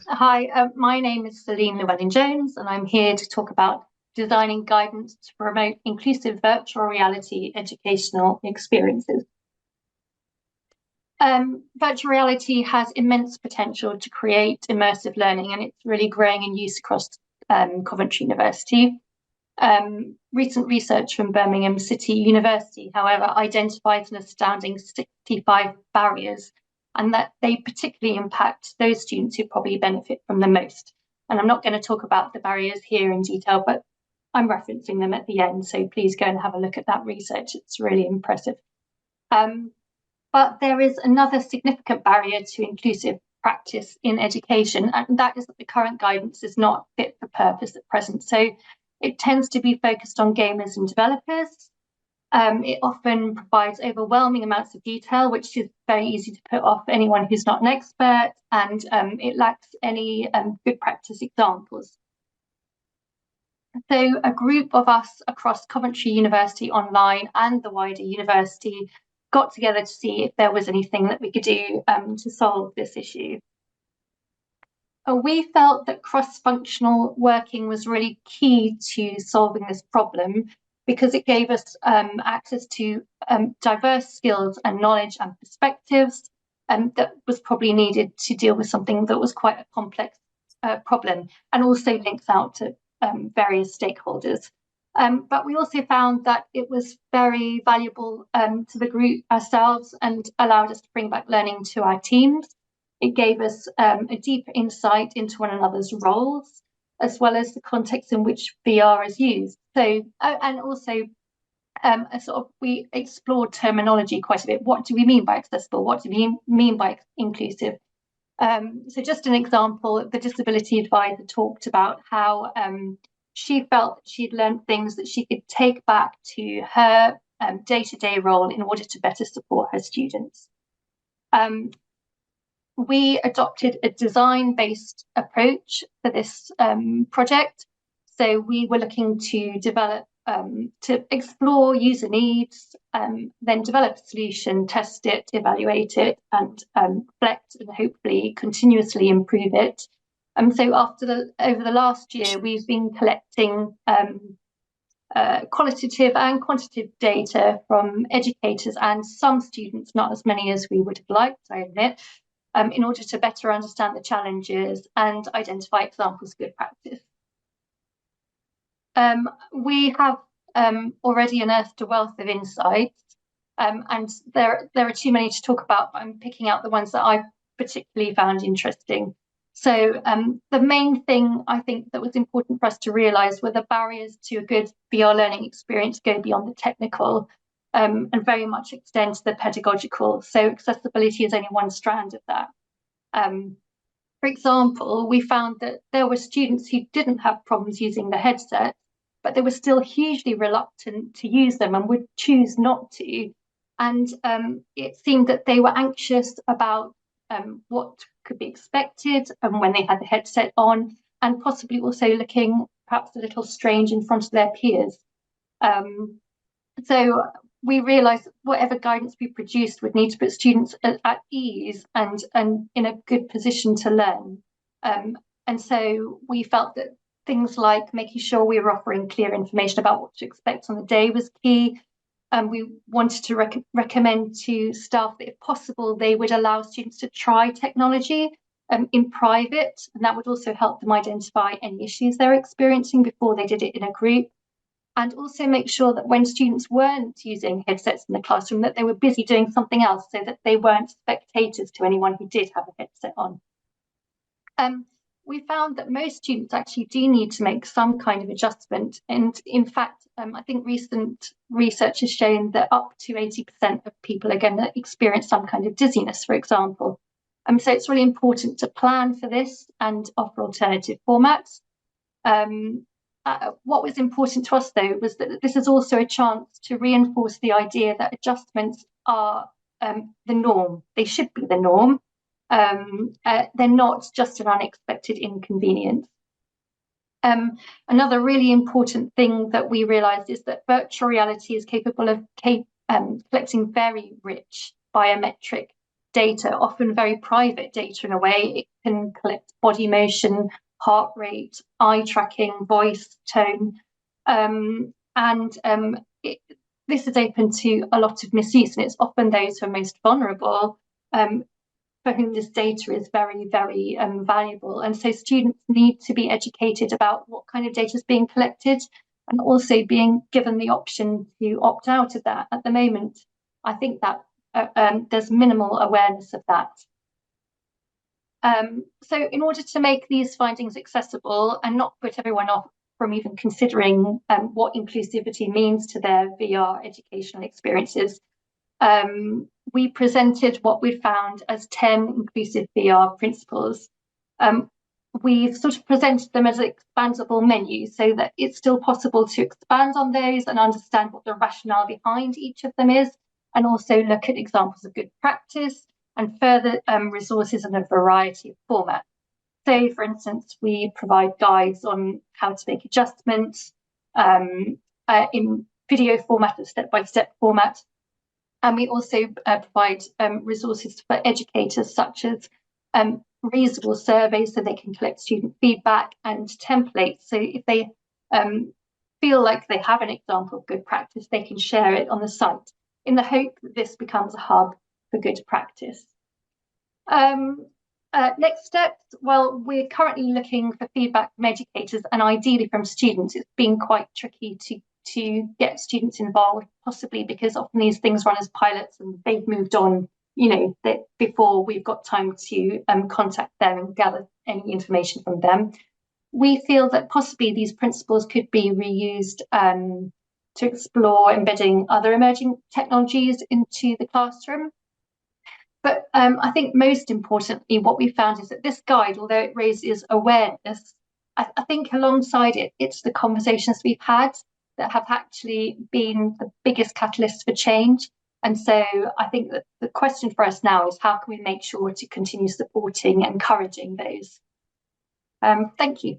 Hi, my name is Celine Llewellyn-Jones, and I'm here to talk about designing guidance to promote inclusive virtual reality educational experiences. Virtual reality has immense potential to create immersive learning, and it's really growing in use across Coventry University. Recent research from Birmingham City University, however, identifies an astounding 65 barriers, and that they particularly impact those students who probably benefit from the most. And I'm not going to talk about the barriers here in detail, but I'm referencing them at the end, so please go and have a look at that research. It's really impressive. But there is another significant barrier to inclusive practice in education, and that is that the current guidance is not fit for purpose at present. So it tends to be focused on gamers and developers. It often provides overwhelming amounts of detail, which is very easy to put off anyone who's not an expert, and it lacks any good practice examples. So a group of us across Coventry University Online and the wider university got together to see if there was anything that we could do to solve this issue. We felt that cross-functional working was really key to solving this problem because it gave us access to diverse skills and knowledge and perspectives that was probably needed to deal with something that was quite a complex problem, and also links out to various stakeholders. But we also found that it was very valuable to the group ourselves and allowed us to bring back learning to our teams. It gave us a deeper insight into one another's roles, as well as the context in which VR is used. So, and also we explored terminology quite a bit. What do we mean by accessible? What do we mean by inclusive? So just an example, the disability advisor talked about how she felt she'd learned things that she could take back to her day-to-day role in order to better support her students. We adopted a design-based approach for this project. So we were looking to develop, to explore user needs, then develop a solution, test it, evaluate it, and reflect and hopefully continuously improve it. So over the last year, we've been collecting qualitative and quantitative data from educators and some students, not as many as we would have liked, I admit, in order to better understand the challenges and identify examples of good practice. We have already unearthed a wealth of insights, and there are too many to talk about, but I'm picking out the ones that I particularly found interesting. So the main thing I think that was important for us to realise were the barriers to a good VR learning experience go beyond the technical and very much extend to the pedagogical. So accessibility is only one strand of that. For example, we found that there were students who didn't have problems using the headset, but they were still hugely reluctant to use them and would choose not to. And it seemed that they were anxious about what could be expected when they had the headset on, and possibly also looking perhaps a little strange in front of their peers. So we realised whatever guidance we produced would need to put students at ease and in a good position to learn. And so we felt that things like making sure we were offering clear information about what to expect on the day was key. We wanted to recommend to staff that if possible, they would allow students to try technology in private, and that would also help them identify any issues they're experiencing before they did it in a group. And also make sure that when students weren't using headsets in the classroom, that they were busy doing something else so that they weren't spectators to anyone who did have a headset on. We found that most students actually do need to make some kind of adjustment. And in fact, I think recent research has shown that up to 80% of people are going to experience some kind of dizziness, for example. So it's really important to plan for this and offer alternative formats. What was important to us, though, was that this is also a chance to reinforce the idea that adjustments are the norm. They should be the norm. They're not just an unexpected inconvenience. Another really important thing that we realised is that virtual reality is capable of collecting very rich biometric data, often very private data in a way. It can collect body motion, heart rate, eye tracking, voice, tone, this is open to a lot of misuse, and it's often those who are most vulnerable for whom this data is very, very valuable. And so students need to be educated about what kind of data is being collected, and also being given the option to opt out of that. At the moment, I think that there's minimal awareness of that. So in order to make these findings accessible and not put everyone off from even considering what inclusivity means to their VR educational experiences, we presented what we found as 10 inclusive VR principles. We've sort of presented them as an expandable menu so that it's still possible to expand on those and understand what the rationale behind each of them is, and also look at examples of good practice and further resources in a variety of formats. So, for instance, we provide guides on how to make adjustments in video format, a step-by-step format. And we also provide resources for educators, such as reusable surveys so they can collect student feedback, and templates. So if they feel like they have an example of good practice, they can share it on the site in the hope that this becomes a hub for good practice. Next steps, well, we're currently looking for feedback from educators and ideally from students. It's been quite tricky to get students involved, possibly because often these things run as pilots and they've moved on, before we've got time to contact them and gather any information from them. We feel that possibly these principles could be reused to explore embedding other emerging technologies into the classroom. But I think most importantly, what we found is that this guide, although it raises awareness, I think alongside it, it's the conversations we've had that have actually been the biggest catalyst for change. And so I think that the question for us now is, how can we make sure to continue supporting and encouraging those? Thank you.